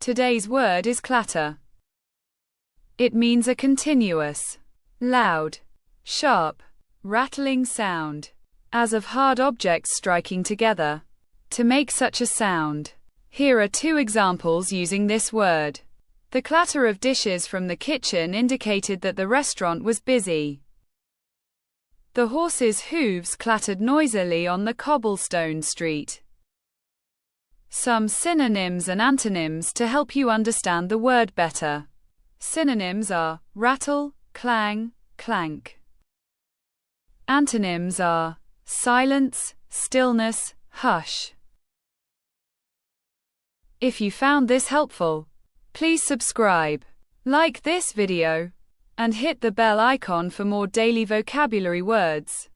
Today's word is clatter. It means a continuous, loud, sharp, rattling sound, as of hard objects striking together, to make such a sound. Here are two examples using this word. The clatter of dishes from the kitchen indicated that the restaurant was busy. The horse's hooves clattered noisily on the cobblestone street. Some synonyms and antonyms to help you understand the word better. Synonyms are rattle, clang, clank. Antonyms are silence, stillness, hush. If you found this helpful, please subscribe, like this video, and hit the bell icon for more daily vocabulary words.